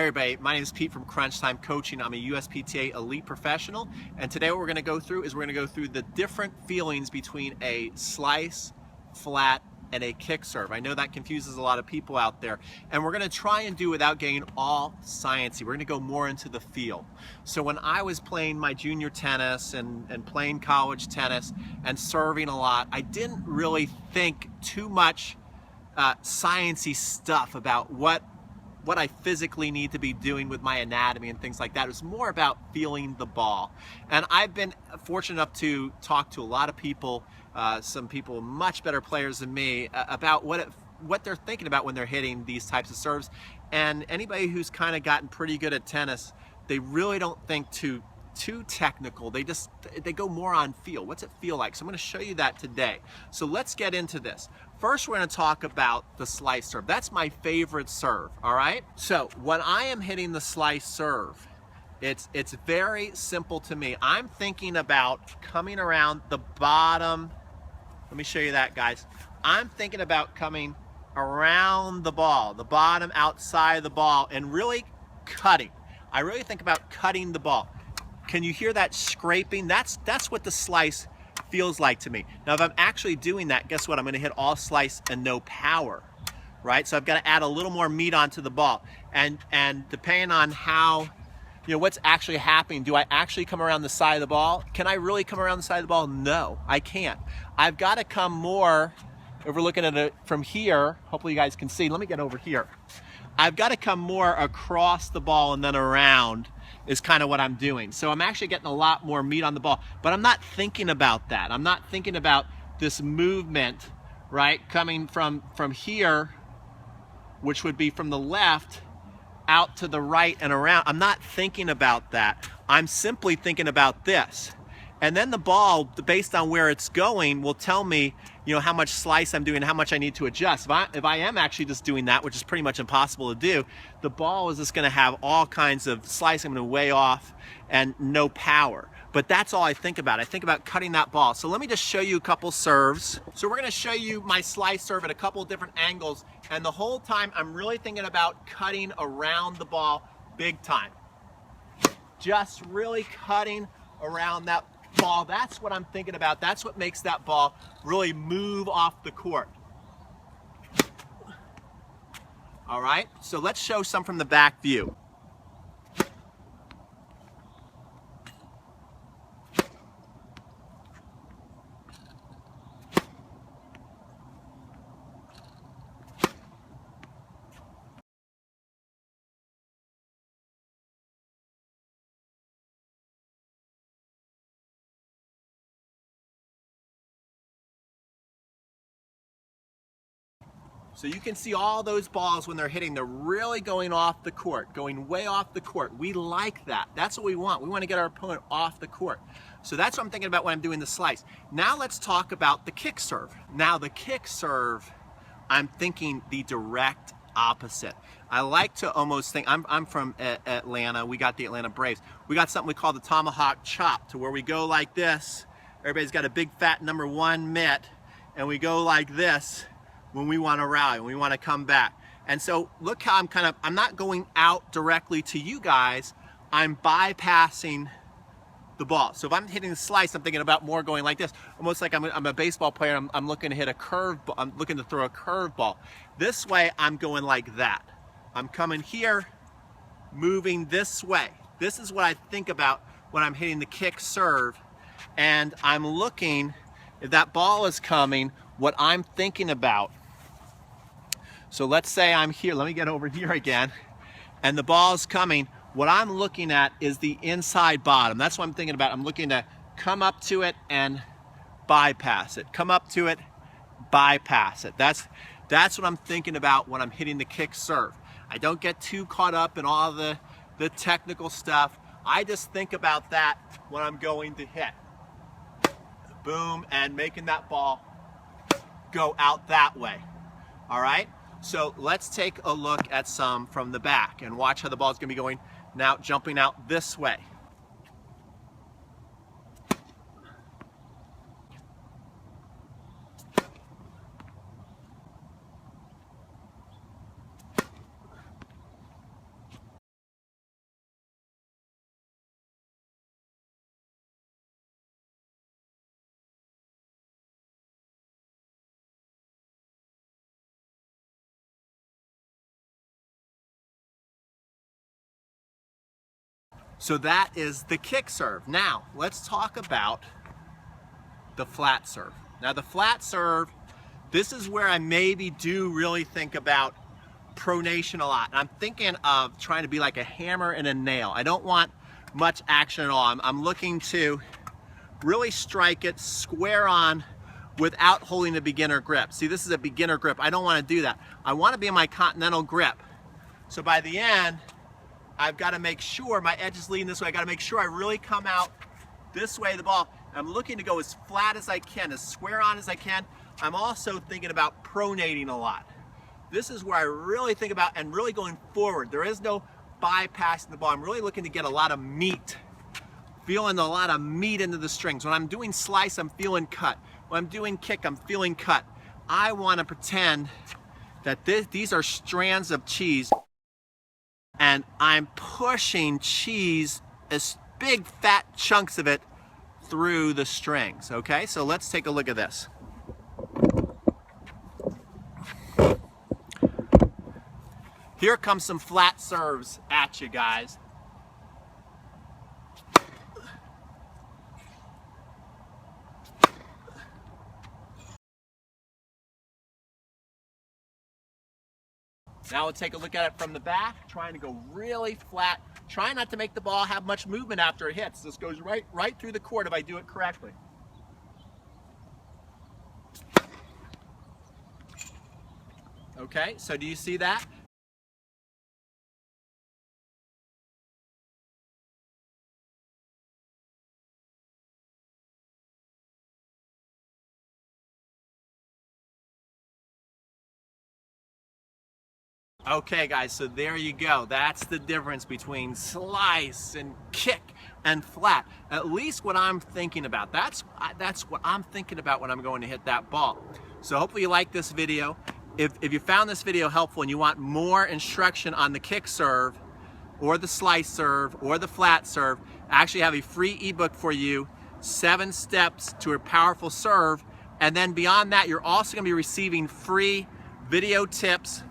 everybody, my name is Pete from Crunch Time Coaching. I'm a USPTA elite professional, and today what we're going to go through is we're going to go through the different feelings between a slice, flat, and a kick serve. I know that confuses a lot of people out there, and we're going to try and do without getting all sciencey. We're going to go more into the feel. So when I was playing my junior tennis and playing college tennis and serving a lot, I didn't really think too much sciencey stuff about what I physically need to be doing with my anatomy and things like that. It was more about feeling the ball. And I've been fortunate enough to talk to a lot of people, some people much better players than me, about what they're thinking about when they're hitting these types of serves. And anybody who's kind of gotten pretty good at tennis, they really don't think too technical. They go more on feel. What's it feel like? So I'm going to show you that today. So let's get into this. First, we're going to talk about the slice serve. That's my favorite serve, all right? So when I am hitting the slice serve, it's very simple to me. I'm thinking about coming around the bottom. Let me show you that, guys. I'm thinking about coming around the ball, the bottom outside of the ball, and really cutting. I really think about cutting the ball. Can you hear that scraping? That's what the slice feels like to me. Now, if I'm actually doing that, guess what? I'm going to hit all slice and no power, right? So I've got to add a little more meat onto the ball. And depending on how, what's actually happening, do I actually come around the side of the ball? Can I really come around the side of the ball? No, I can't. I've got to come more, if we're looking at it from here, hopefully you guys can see. Let me get over here. I've got to come more across the ball and then around is kind of what I'm doing. So I'm actually getting a lot more meat on the ball, but I'm not thinking about that. I'm not thinking about this movement, right? Coming from here, which would be from the left out to the right and around. I'm not thinking about that. I'm simply thinking about this. And then the ball, based on where it's going, will tell me, how much slice I'm doing, how much I need to adjust. If I am actually just doing that, which is pretty much impossible to do, the ball is just going to have all kinds of slice. I'm going to way off and no power. But that's all I think about. I think about cutting that ball. So let me just show you a couple serves. So we're going to show you my slice serve at a couple of different angles. And the whole time I'm really thinking about cutting around the ball big time. Just really cutting around that ball. That's what I'm thinking about. That's what makes that ball really move off the court. All right, so let's show some from the back view. So you can see all those balls when they're hitting, they're really going off the court, going way off the court. We like that. That's what we want. We want to get our opponent off the court. So that's what I'm thinking about when I'm doing the slice. Now let's talk about the kick serve. Now the kick serve, I'm thinking the direct opposite. I like to almost think, I'm from Atlanta. We got the Atlanta Braves. We got something we call the tomahawk chop, to where we go like this. Everybody's got a big fat #1 mitt, and we go like this when we want to rally, when we want to come back. And so look how I'm not going out directly to you guys, I'm bypassing the ball. So if I'm hitting the slice, I'm thinking about more going like this, almost like I'm a baseball player, I'm looking to hit a curve, I'm looking to throw a curve ball. This way, I'm going like that. I'm coming here, moving this way. This is what I think about when I'm hitting the kick serve, and I'm looking, if that ball is coming, what I'm thinking about. So let's say I'm here, let me get over here again, and the ball is coming. What I'm looking at is the inside bottom. That's what I'm thinking about. I'm looking to come up to it and bypass it. Come up to it, bypass it. That's what I'm thinking about when I'm hitting the kick serve. I don't get too caught up in all the technical stuff. I just think about that when I'm going to hit. Boom, and making that ball go out that way. All right? So let's take a look at some from the back and watch how the ball's going to be going now, jumping out this way. So that is the kick serve. Now, let's talk about the flat serve. Now the flat serve, this is where I maybe do really think about pronation a lot. I'm thinking of trying to be like a hammer and a nail. I don't want much action at all. I'm looking to really strike it square on without holding a beginner grip. See, this is a beginner grip. I don't want to do that. I want to be in my continental grip. So by the end, I've got to make sure my edge is leading this way. I got to make sure I really come out this way of the ball. I'm looking to go as flat as I can, as square on as I can. I'm also thinking about pronating a lot. This is where I really think about and really going forward. There is no bypassing the ball. I'm really looking to get a lot of meat, feeling a lot of meat into the strings. When I'm doing slice, I'm feeling cut. When I'm doing kick, I'm feeling cut. I want to pretend that these are strands of cheese, and I'm pushing cheese, as big fat chunks of it, through the strings. Okay, so let's take a look at this. Here comes some flat serves at you guys. Now we'll take a look at it from the back, trying to go really flat. Try not to make the ball have much movement after it hits. This goes right through the court if I do it correctly. Okay, so do you see that? Okay guys, so there you go. That's the difference between slice and kick and flat. At least what I'm thinking about. That's what I'm thinking about when I'm going to hit that ball. So hopefully you like this video. If you found this video helpful and you want more instruction on the kick serve or the slice serve or the flat serve, I actually have a free ebook for you, 7 steps to a powerful serve. And then beyond that, you're also going to be receiving free video tips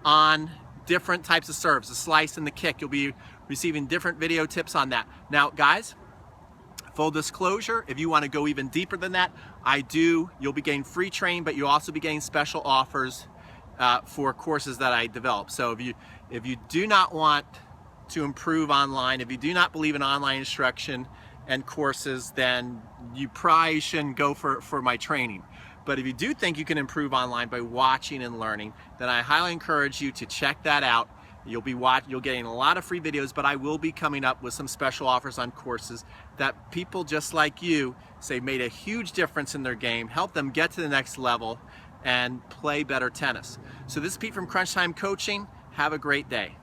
on different types of serves, the slice and the kick. You'll be receiving different video tips on that. Now guys, full disclosure, if you want to go even deeper than that, you'll be getting free training, but you'll also be getting special offers for courses that I develop. So if you do not want to improve online, if you do not believe in online instruction and courses, then you probably shouldn't go for my training. But if you do think you can improve online by watching and learning, then I highly encourage you to check that out. You'll getting a lot of free videos, but I will be coming up with some special offers on courses that people just like you say made a huge difference in their game, help them get to the next level and play better tennis. So this is Pete from Crunch Time Coaching. Have a great day.